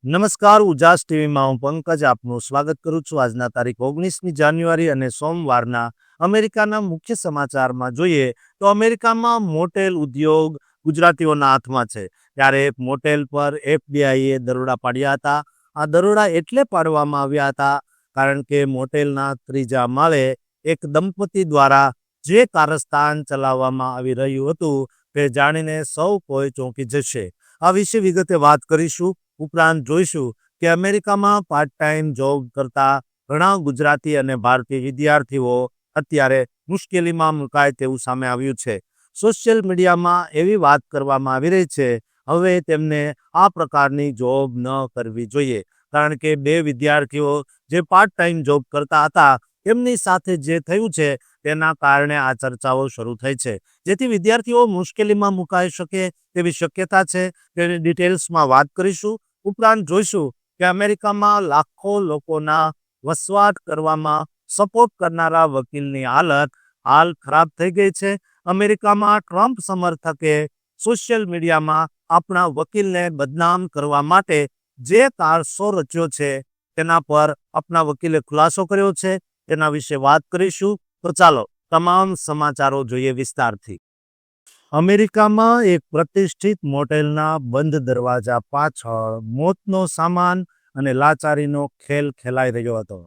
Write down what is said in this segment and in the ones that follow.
નમસ્કાર, ઉજાસ ટીવીમાં હું પંકજ આપનું સ્વાગત કરું છું। આજના તારીખ 19મી જાન્યુઆરી અને સોમવારના અમેરિકાના મુખ્ય સમાચારમાં જોઈએ તો અમેરિકામાં મોટેલ ઉદ્યોગ ગુજરાતીઓના હાથમાં છે। ત્યારે મોટેલ પર એફબીઆઈએ દરોડા પાડ્યા હતા। આ દરોડા એટલે પાડવામાં આવ્યા હતા કારણ કે મોટેલના ત્રીજા માળે એક દંપતી દ્વારા જે કારસ્તાન ચલાવવામાં આવી રહ્યું હતું તે જાણીને સૌ કોઈ ચોંકી જશે। આ વિશે વિગતે વાત કરીશું। ઉપરાંત જોઈશું કે અમેરિકામાં પાર્ટ ટાઈમ જોબ કરતા ઘણા ગુજરાતી અને ભારતીય વિદ્યાર્થીઓ અત્યારે મુશ્કેલીમાં મુકાય તેવું સામે આવ્યું છે। સોશિયલ મીડિયામાં એવી વાત કરવામાં આવી રહી છે હવે તેમને આ પ્રકારની જોબ ન કરવી જોઈએ કારણ કે બે વિદ્યાર્થીઓ જે પાર્ટ ટાઈમ જોબ કરતા હતા તેમની સાથે જે થયું છે તેના કારણે આ ચર્ચાઓ શરૂ થઈ છે, જેથી વિદ્યાર્થીઓ મુશ્કેલીમાં મુકાઈ શકે તેવી શક્યતા છે। તેની ડિટેલ્સમાં વાત કરીશું। ઉપરાંત જોઈશું કે અમેરિકામાં લાખો લોકોના વસવાટ કરવામાં સપોર્ટ કરનારા વકીલની હાલત હાલ ખરાબ થઈ ગઈ છે। અમેરિકામાં ટ્રમ્પ સમર્થકે સોશિયલ મીડિયામાં આપણા વકીલને બદનામ કરવા માટે જે કારસો રચ્યો છે તેના પર આપણા વકીલે ખુલાસો કર્યો છે, તેના વિશે વાત કરીશું। તો ચાલો તમામ સમાચારો જોઈએ વિસ્તારથી। અમેરિકામાં એક પ્રતિષ્ઠિત મોટેલના બંધ દરવાજા પાછળ મોતનો સામાન અને લાચારીનો ખેલ ખેલાઈ રહ્યો હતો।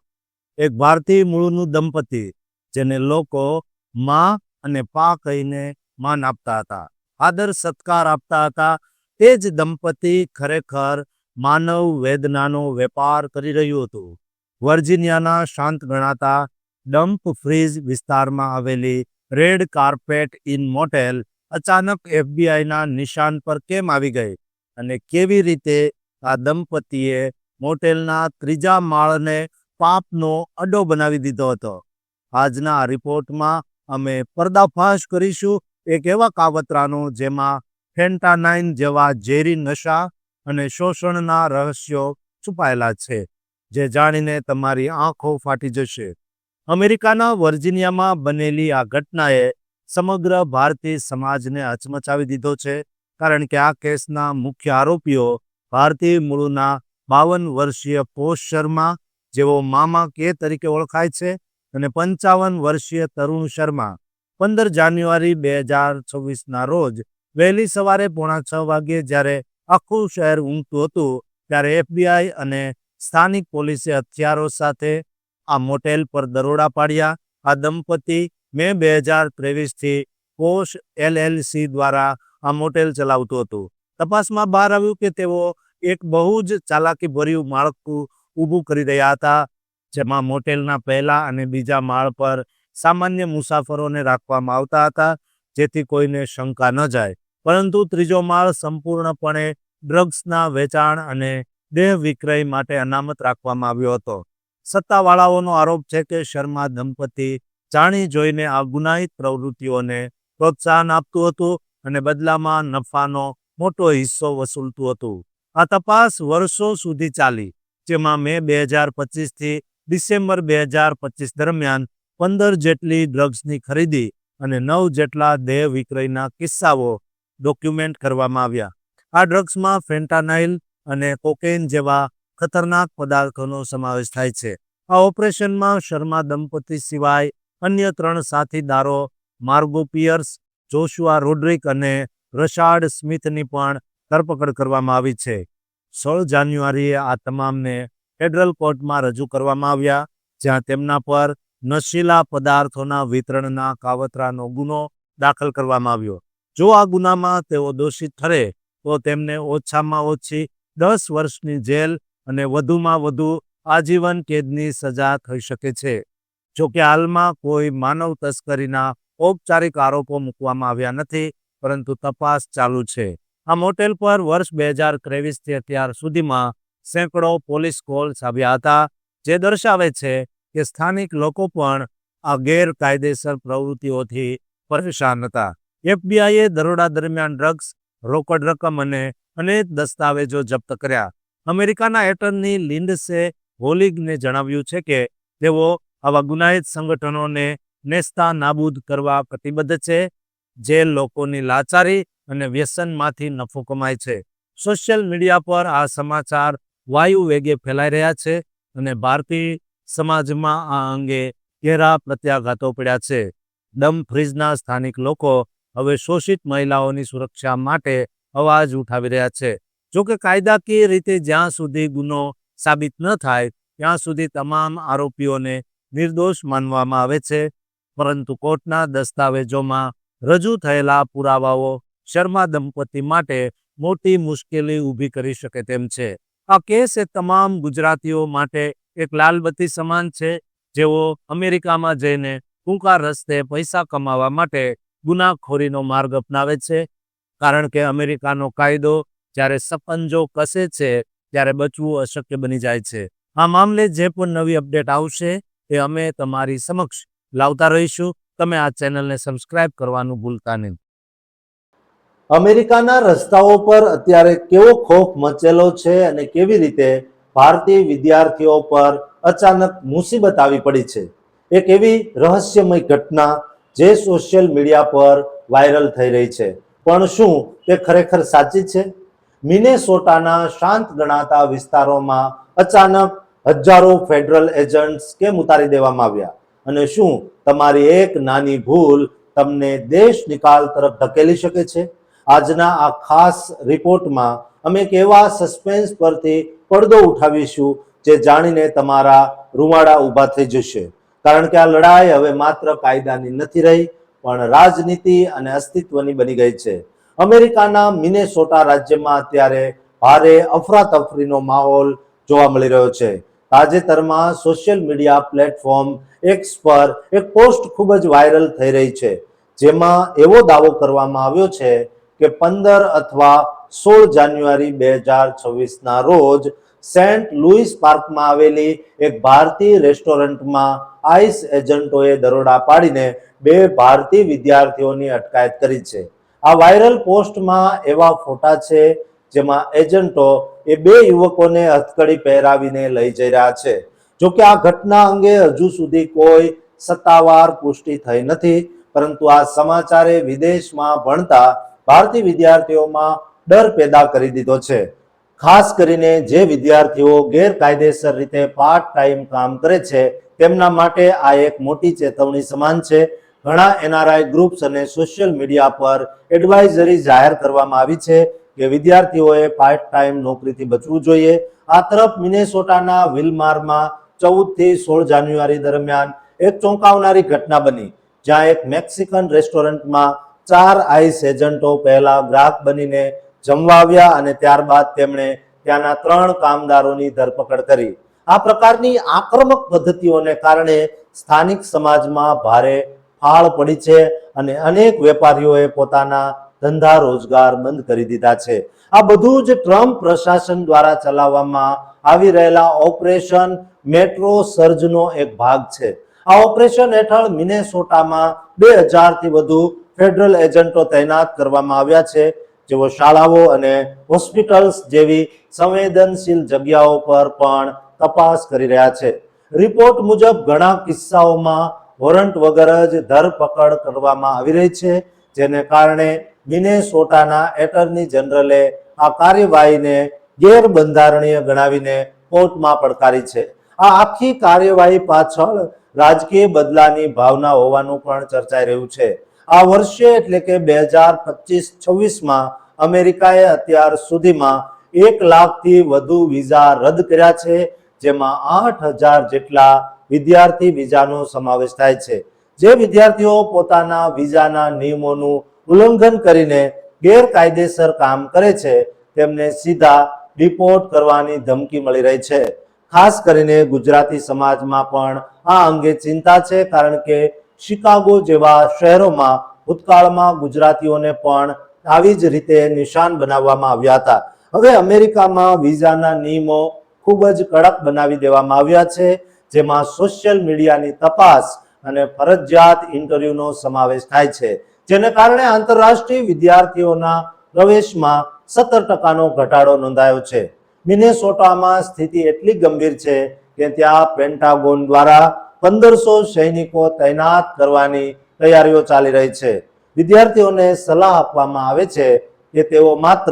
એક ભારતીય મૂળનું દંપતી જેને લોકો માં અને પા કહીને માન આપતા હતા, આદર સત્કાર આપતા હતા, તે જ દંપતી ખરેખર માનવ વેદનાનો વેપાર કરી રહ્યું હતું। વર્જિનિયાના શાંત ગણાતા ડમ્ફ્રીઝ વિસ્તારમાં આવેલી રેડ કાર્પેટ ઇન મોટેલ અચાનક એફબીઆઈના નિશાન પર કેમ આવી ગઈ અને કેવી રીતે આ દંપતીએ મોટેલના ત્રીજા માળને પાપનો અડ્ડો બનાવી દીધો હતો। આજના આ રિપોર્ટમાં અમે પર્દાફાશ કરીશું એક એવા કાવતરાનો જેમાં ફેન્ટાનાઇન જેવા ઝેરી નશા અને શોષણના રહસ્યો છુપાયેલા છે, જે જાણીને તમારી આંખો ફાટી જશે। અમેરિકાના વર્જિનિયામાં બનેલી આ ઘટનાએ સમગ્ર ભારતીય સમાજને હચમચાવી દીધો છે કારણ કે આ કેસના મુખ્ય આરોપીઓ ભારતીય મૂળના 52 વર્ષીય પોષ શર્મા, જેઓ મામા કે તરીકે ઓળખાય છે, અને 55 વર્ષીય તરુણ શર્મા। 15 જાન્યુઆરી 2026ના રોજ વહેલી સવારે 5:45 વાગ્યે જ્યારે આખું શહેર ઊંઘતું હતું ત્યારે એફબીઆઈ અને સ્થાનિક પોલીસે હથિયારો સાથે આ મોટેલ પર દરોડા પાડ્યા। આ દંપતી મે 2023થી પોશ એલએલસી દ્વારા આ મોટેલ ચલાવતું હતું। તપાસમાં બહાર આવ્યું કે તેઓ એક બહુ જ ચાલાકીભર્યું માળખું ઊભું કરી રહ્યા હતા, જેમાં મોટેલના પહેલા અને બીજા માળ પર સામાન્ય મુસાફરોને રાખવામાં આવતા હતા જેથી કોઈને શંકા ન જાય, પરંતુ ત્રીજો માળ સંપૂર્ણપણે ડ્રગ્સના વેચાણ અને દેહ વિક્રય માટે અનામત રાખવામાં આવ્યો હતો। સત્તાવાળાઓનો આરોપ છે કે શર્મા દંપતી જાણી જોઈને આ ગુનાહિત પ્રવૃત્તિઓને પ્રોત્સાહન આપતું હતું અને બદલામાં નફાનો મોટો હિસ્સો વસૂલતું હતું। આ તપાસ વર્ષો સુધી ચાલી, જેમાં મે 2025થી ડિસેમ્બર 2025 દરમિયાન 15 જેટલી ડ્રગ્સની ખરીદી અને 9 જેટલા દેહ વિક્રયના કિસ્સાઓ ડોક્યુમેન્ટ કરવામાં આવ્યા। આ ડ્રગ્સમાં ફેન્ટાનાઇલ અને કોકેઇન જેવા ખતરનાક પદાર્થોનો સમાવેશ થાય છે। આ ઓપરેશનમાં શર્મા દંપતી સિવાય અન્ય 3 સાથીદારો માર્ગો પિયર્સ, જોશુઆ રોડ્રિક અને રશાડ સ્મિથની પણ ધરપકડ કરવામાં આવી છે। 16 જાન્યુઆરીએ આ તમામને ફેડરલ કોર્ટમાં રજૂ કરવામાં આવ્યા, જ્યાં તેમના પર નશીલા પદાર્થોના વિતરણના કાવતરાનો ગુનો દાખલ કરવામાં આવ્યો। જો આ ગુનામાં તેઓ દોષિત ઠરે તો તેમને ઓછામાં ઓછી 10 વર્ષની જેલ અને વધુમાં વધુ આજીવન કેદની સજા થઈ શકે છે। જોકે હાલમાં કોઈ માનવ તસ્કરીના ઔપચારિક આરોપો મૂકવામાં આવ્યા નથી, પરંતુ તપાસ ચાલુ છે। આ મોટેલ પર વર્ષ 2023થી અત્યાર સુધીમાં સેંકડો પોલીસ કોલ્સ આવ્યા હતા, જે દર્શાવે છે કે સ્થાનિક લોકો પણ આ ગેરકાયદેસર પ્રવૃત્તિઓથી પરેશાન હતા। એફબીઆઈએ દરોડા દરમિયાન ડ્રગ્સ, રોકડ રકમ અને અનેક દસ્તાવેજો જપ્ત કર્યા। અમેરિકાના એટર્ની લિન્ડસે હોલિગને જણાવ્યું છે કે તેઓ આવા ગુનાહિત સંગઠનોને નેસ્તા નાબૂદ કરવા કટિબદ્ધ છે, જે લોકોની લાચારી અને વ્યસનમાંથી નફો કમાય છે। સોશિયલ મીડિયા પર આ સમાચાર વાયુ વેગે ફેલાઈ રહ્યા છે અને ભારતીય સમાજમાં આ અંગે ઘેરા પ્રત્યાઘાતો પડ્યા છે. ડમફ્રીઝના સ્થાનિક લોકો હવે શોષિત મહિલાઓની સુરક્ષા માટે અવાજ ઉઠાવી રહ્યા છે. જોકે કાયદાકીય રીતે જ્યાં સુધી ગુનો સાબિત ન થાય ત્યાં સુધી તમામ આરોપીઓને નિર્દોષ માનવામાં આવે છે, પરંતુ કોર્ટના દસ્તાવેજોમાં રજૂ થયેલા પુરાવાઓ શર્મા દંપતી માટે મોટી મુશ્કેલી ઊભી કરી શકે તેમ છે. આ કેસ એ તમામ ગુજરાતીઓ માટે એક લાલબત્તી સમાન છે, જેઓ અમેરિકામાં જઈને ટૂંકા રસ્તે પૈસા કમાવા માટે ગુનાખોરીનો માર્ગ અપનાવે છે, કારણ કે અમેરિકાનો કાયદો જ્યારે સપંજો કસે છે ત્યારે બચવું અશક્ય બની જાય છે. આ મામલે જે પણ નવી અપડેટ આવશે એ અમે તમારી સમક્ષ લાવતા રહીશું. તમે આ ચેનલને સબસ્ક્રાઇબ કરવાનું ભૂલતા નહીં. અમેરિકાના રસ્તાઓ પર અત્યારે કેવો ખોફ મચેલો છે અને કેવી રીતે ભારતીય વિદ્યાર્થીઓ પર અચાનક મુસીબત આવી પડી છે. એક એવી રહસ્યમય ઘટના જે સોશિયલ મીડિયા પર વાયરલ થઈ રહી છે. પણ શું તે ખરેખર સાચી છે? મિનેસોટાના શાંત ગણાતા વિસ્તારોમાં અચાનક હજારો ફેડરલ એજન્ટ્સ કેમ ઉતારી દેવામાં આવ્યા? અને શું તમારી એક નાની ભૂલ તમને દેશ નિકાલ તરફ ધકેલી શકે છે? આજના આ ખાસ રિપોર્ટમાં અમે એક એવા સસ્પેન્સ પરથી પડદો ઉઠાવીશું જે જાણીને તમારા રૂવાડા ઊભા થઈ જશે. કારણ કે આ લડાઈ હવે માત્ર કાયદાની નથી રહી, પણ રાજનીતિ અને અસ્તિત્વની બની ગઈ છે. અમેરિકાના મિનેસોટા રાજ્યમાં અત્યારે ભારે અફરાતફરીનો માહોલ જોવા મળી રહ્યો છે. તાજેતરમાં સોશિયલ મીડિયા પ્લેટફોર્મ એક્સ પર એક પોસ્ટ ખૂબ જ વાયરલ થઈ રહી છે, જેમાં એવો દાવો કરવામાં આવ્યો છે કે 15 અથવા 16 જાન્યુઆરી 2026ના રોજ સેન્ટ લુઈસ પાર્કમાં આવેલી એક ભારતીય રેસ્ટોરન્ટમાં આઈસ એજન્ટોએ દરોડા પાડીને 2 ભારતીય વિદ્યાર્થીઓની અટકાયત કરી છે. આ વાયરલ પોસ્ટમાં એવા ફોટા છે જેમાં એજન્ટો એ 2 યુવકોને હથકડી પહેરાવીને લઈ જઈ રહ્યા છે. જોકે આ ઘટના અંગે હજુ સુધી કોઈ સત્તાવાર પુષ્ટિ થઈ નથી, પરંતુ આ સમાચારે વિદેશમાં ભણતા ભારતીય વિદ્યાર્થીઓમાં ડર પેદા કરી દીધો છે. ખાસ કરીને જે વિદ્યાર્થીઓ ગેરકાયદેસર રીતે પાર્ટ ટાઈમ કામ કરે છે તેમના માટે આ એક મોટી ચેતવણી સમાન છે. ઘણા એનઆરઆઈ ગ્રુપ્સ અને સોશિયલ મીડિયા પર એડવાઇઝરી જાહેર કરવામાં આવી છે કે વિદ્યાર્થીઓએ પાર્ટ ટાઈમ નોકરીથી બચવું જોઈએ. આ તરફ મિનેસોટાના વિલમારમાં 14 થી 16 જાન્યુઆરી દરમિયાન એક ચોંકાવનારી ઘટના બની, જ્યાં એક મેક્સિકન રેસ્ટોરન્ટમાં 4 આઈસ એજન્ટો પહેલા ગ્રાહક બનીને જમવા આવ્યા અને ત્યારબાદ તેમણે ત્યાંના 3 કામદારોની ધરપકડ કરી. આ પ્રકારની આક્રમક પદ્ધતિઓને કારણે સ્થાનિક સમાજમાં ભારે ફાળ પડી છે અને અનેક વેપારીઓએ પોતાના ધંધા રોજગાર બંધ કરી દીધા છે. આ બધું જ ટ્રમ્પ પ્રશાસન દ્વારા ચલાવવામાં આવી રહેલા ઓપરેશન મેટ્રો સર્જનો એક ભાગ છે. આ ઓપરેશન હેઠળ મિનેસોટામાં 2000 થી વધુ ફેડરલ એજન્ટો તૈનાત કરવામાં આવ્યા છે, જેઓ શાળાઓ અને હોસ્પિટલ્સ જેવી સંવેદનશીલ જગ્યાઓ પર પણ તપાસ કરી રહ્યા છે. રિપોર્ટ મુજબ ઘણા કિસ્સાઓમાં વોરંટ વગર જ ધરપકડ કરવામાં આવી રહી છે, જેને કારણે મિનેસોટાના એટર્ની જનરલે આ કાર્યવાહીને ગેરબંધારણીય ગણાવીને કોર્ટમાં પડકારી છે. આ આખી કાર્યવાહી પાછળ રાજકીય બદલાની ભાવના હોવાનું પણ ચર્ચાઈ રહ્યું છે. આ વર્ષે એટલે કે 2025-26માં અમેરિકાએ અત્યાર સુધીમાં 1 લાખથી વધુ વિઝા રદ કર્યા છે, જેમાં 8000 જેટલા વિદ્યાર્થી વિઝાનો સમાવેશ થાય છે. જે વિદ્યાર્થીઓ પોતાના વિઝાના નિયમોનું ઉલ્લંઘન કરીને ગેરકાયદેસર કામ કરે છે તેમને સીધા ડિપોર્ટ કરવાની ધમકી મળી રહી છે. ખાસ કરીને ગુજરાતી સમાજમાં પણ આ અંગે ચિંતા છે, કારણ કે શિકાગો જેવા શહેરોમાં ભૂતકાળમાં ગુજરાતીઓને પણ આવી જ રીતે નિશાન બનાવવામાં આવ્યા હતા. હવે અમેરિકામાં વિઝાના નિયમો ખૂબ જ કડક બનાવી દેવામાં આવ્યા છે, જેમાં સોશિયલ મીડિયાની તપાસ અને ફરજિયાત ઇન્ટરવ્યુનો સમાવેશ થાય છે, જેને કારણે આંતરરાષ્ટ્રીય વિદ્યાર્થીઓના પ્રવેશમાં 17% ઘટાડો નોંધાયો છે. મિનેસોટામાં સ્થિતિ એટલી ગંભીર છે કે ત્યાં પેન્ટાગોન દ્વારા 1500 સૈનિકો તૈનાત કરવાની તૈયારીઓ ચાલી રહી છે. વિદ્યાર્થીઓને સલાહ આપવામાં આવે છે કે તેઓ માત્ર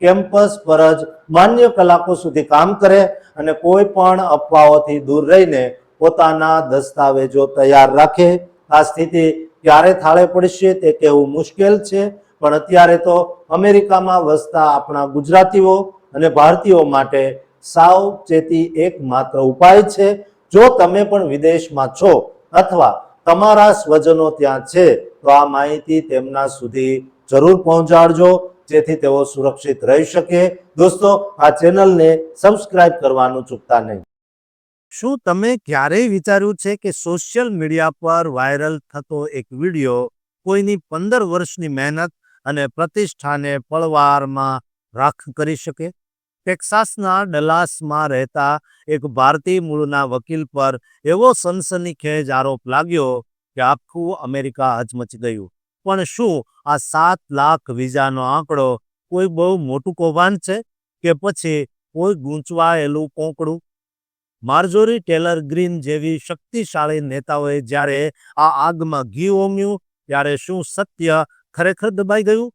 કેમ્પસ પર જ માન્ય કલાકો સુધી કામ કરે અને કોઈ પણ અફવાઓથી દૂર રહીને પોતાના દસ્તાવેજો તૈયાર રાખે. આ સ્થિતિ ક્યારે થાળે પડશે તે કહેવું મુશ્કેલ છે, પણ અત્યારે તો અમેરિકામાં વસતા આપણા ગુજરાતીઓ અને ભારતીયો માટે સાવચેતી એકમાત્ર ઉપાય છે. જો તમે પણ વિદેશમાં છો અથવા તમારા સ્વજનો ત્યાં છે તો આ માહિતી તેમના સુધી જરૂર પહોંચાડજો, જેથી તેઓ સુરક્ષિત રહી શકે. દોસ્તો, આ ચેનલને સબસ્ક્રાઇબ કરવાનું ચૂકતા નહીં. શું તમે ક્યારેય વિચાર્યું છે કે સોશિયલ મીડિયા પર વાયરલ થતો એક વિડીયો કોઈની 15 વર્ષની મહેનત અને પ્રતિષ્ઠાને પળવારમાં રાખ કરી શકે? ટેક્સાસના ડલાસમાં રહેતા એક ભારતીય મૂળના વકીલ પર એવો સનસનીખેજ આરોપ લાગ્યો કે આખું અમેરિકા હચમચી ગયું. પણ શું આ 7 લાખ વિઝાનો આંકડો કોઈ બહુ મોટું કૌભાંડ છે કે પછી કોઈ ગૂંચવાયેલું કોંકડું? માર્જોરી ટેલર ગ્રીન જેવી શક્તિશાળી નેતાઓએ જ્યારે આ આગમાં ઘી ઓમ્યું ત્યારે શું સત્ય ખરેખર દબાઈ ગયું?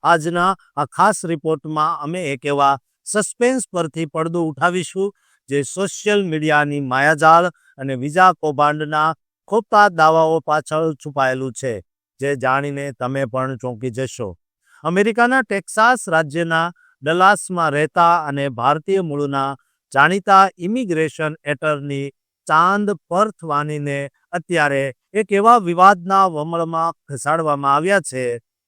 આજના આ ખાસ રિપોર્ટમાં અમે એક એવા સસ્પેન્સ પરથી પડદો ઉઠાવીશું જે સોશિયલ મીડિયાની માયાજાળ અને વિઝા કૌભાંડના ખોટા દાવાઓ પાછળ છુપાયેલું છે, જે જાણીને તમે પણ ચોંકી જશો. અમેરિકાના ટેક્સાસ રાજ્યના ડલાસમાં રહેતા અને ભારતીય મૂળના જાણીતા ઇમિગ્રેશન એટર્ની ચાંદ પર્થવાનીને અત્યારે એક એવા વિવાદના વમળમાં ખસાડવામાં આવ્યા છે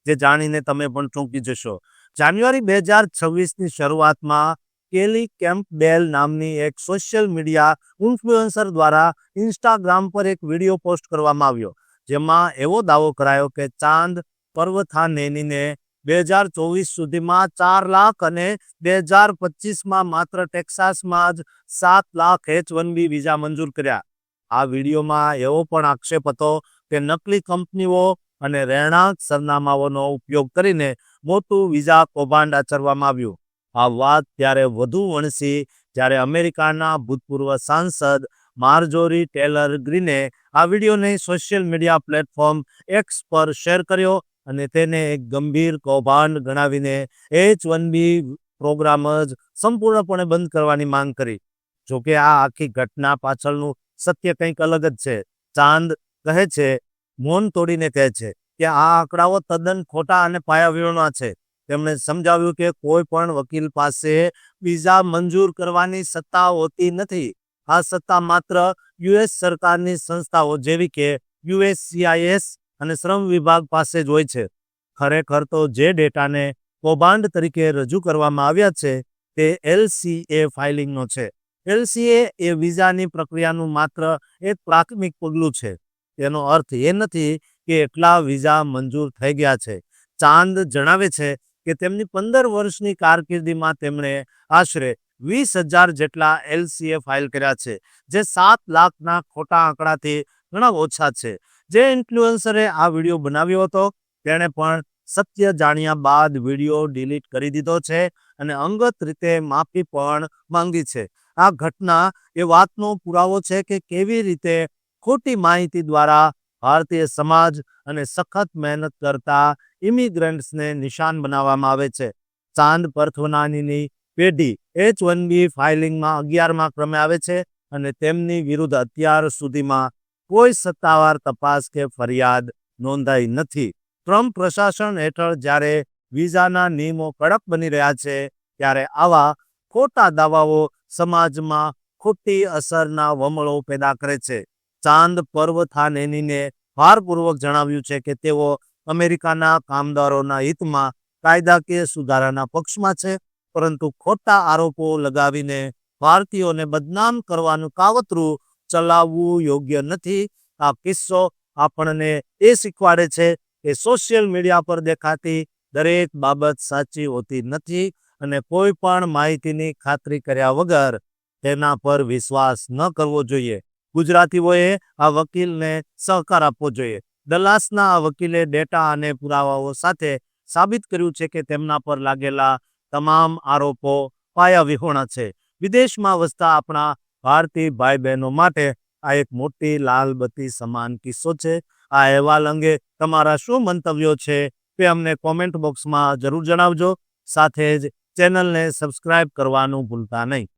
જે જાણીને તમે પણ ચોંકી જશો. જાન્યુઆરી 2026ની શરૂઆતમાં કેલી કેમ્પબેલ નામની એક સોશિયલ મીડિયા ઇન્ફ્લુએન્સર દ્વારા ઇન્સ્ટાગ્રામ પર એક વિડીયો પોસ્ટ કરવામાં આવ્યો, જેમાં એવો દાવો કરાયો કે ચાંદ પર્વથાનેનીને 2024 સુધીમાં 4 લાખ અને 2025માં માત્ર ટેક્સાસમાં જ 7 લાખ H-1B વિઝા મંજૂર કર્યા. આ વિડીયોમાં એવો પણ આક્ષેપ હતો કે નકલી કંપનીઓ અને રહેણાંક સરનામાઓનો ઉપયોગ કરીને મોટું વિઝા કૌભાંડ આચરવામાં આવ્યું. આ વાત ત્યારે વધુ વણસી જ્યારે અમેરિકાના ભૂતપૂર્વ સાંસદ માર્જોરી ટેલર ગ્રીને આ વિડીયોને સોશિયલ મીડિયા પ્લેટફોર્મ એક્સ પર શેર કર્યો અને તેને એક ગંભીર કૌભાંડ ગણાવીને H-1B પ્રોગ્રામ જ સંપૂર્ણપણે બંધ કરવાની માંગ કરી. જોકે આ આખી ઘટના પાછળનું સત્ય કંઈક અલગ જ છે. ચાંદ કહે છે, મૌન તોડીને કહે છે કે આ આંકડાઓ તદ્દન ખોટા અને પાયાવિહોણા છે. તેમણે સમજાવ્યું કે કોઈ પણ વકીલ પાસે વિઝા મંજૂર કરવાની સત્તા હોતી નથી. આ સત્તા માત્ર US સરકારની સંસ્થાઓ જેવી કે USCIS અને શ્રમ વિભાગ પાસે જ હોય છે. ખરેખર તો જે ડેટાને કૌભાંડ તરીકે રજૂ કરવામાં આવ્યા છે તે LCA ફાઇલિંગનો છે. LCA એ વિઝાની પ્રક્રિયાનું માત્ર એક પ્રાથમિક પગલું છે. તેનો અર્થ એ નથી કે એટલા વિઝા મંજૂર થઈ ગયા છે. ચાંદ જણાવે છે કે તેમની 15 વર્ષની કારકિર્દીમાં તેમણે આશરે 20,000 જેટલા LCA ફાઇલ કર્યા છે, જે 7 લાખના ખોટા આંકડાથી ઘણા ઓછા છે. જે ઇન્ફ્લુએન્સરે આ વિડીયો બનાવ્યો હતો તેણે પણ સત્ય જાણ્યા બાદ વિડીયો ડિલીટ કરી દીધો છે અને અંગત રીતે માફી પણ માંગી છે. આ ઘટના એ વાતનો પુરાવો છે કે કેવી રીતે ખોટી માહિતી દ્વારા ભારતીય સમાજ અને સખત મહેનત કરતા ઇમિગ્રન્ટ્સને નિશાન બનાવવામાં આવે છે. ચાંદ પર્થવાનીની પેઢી H-1B ફાઇલિંગમાં 11મા ક્રમે આવે છે અને તેમની વિરુદ્ધ અત્યાર સુધીમાં કોઈ સત્તાવાર તપાસ કે ફરિયાદ નોંધાઈ નથી. ટ્રમ્પ પ્રશાસન હેઠળ જ્યારે વિઝાના નિયમો કડક બની રહ્યા છે ત્યારે આવા ખોટા દાવાઓ સમાજમાં ખોટી અસરના વમળો પેદા કરે છે. ચાંદ પર્વથાનેનીને ભારપૂર્વક જણાવ્યું છે કે તેઓ અમેરિકાના કામદારોના હિતમાં કાયદાકીય સુધારાના પક્ષમાં છે, પરંતુ ખોટા આરોપો લગાવીને ભારતીયોને બદનામ કરવાનું કાવતરું ચલાવવું યોગ્ય નથી. આ કિસ્સો આપણને એ શીખવાડે છે કે સોશિયલ મીડિયા પર દેખાતી દરેક બાબત સાચી હોતી નથી અને કોઈ પણ માહિતીની ખાતરી કર્યા વગર તેના પર વિશ્વાસ ન કરવો જોઈએ. ગુજરાતીઓએ આ વકીલને સહકાર આપવો જોઈએ. ડલાસના આ વકીલે ડેટા અને પુરાવાઓ સાથે સાબિત કર્યું છે કે તેમના પર લાગેલા તમામ આરોપો પાયાવિહોણા છે. વિદેશમાં વસતા આપણા ભારતીય ભાઈ બહેનો માટે આ એક મોટી લાલ બત્તી સમાન કિસ્સો છે. આ અહેવાલ અંગે તમારા શું મંતવ્યો છે તે અમને કોમેન્ટ બોક્સમાં જરૂર જણાવજો. સાથે જ ચેનલને સબસ્ક્રાઇબ કરવાનું ભૂલતા નહીં.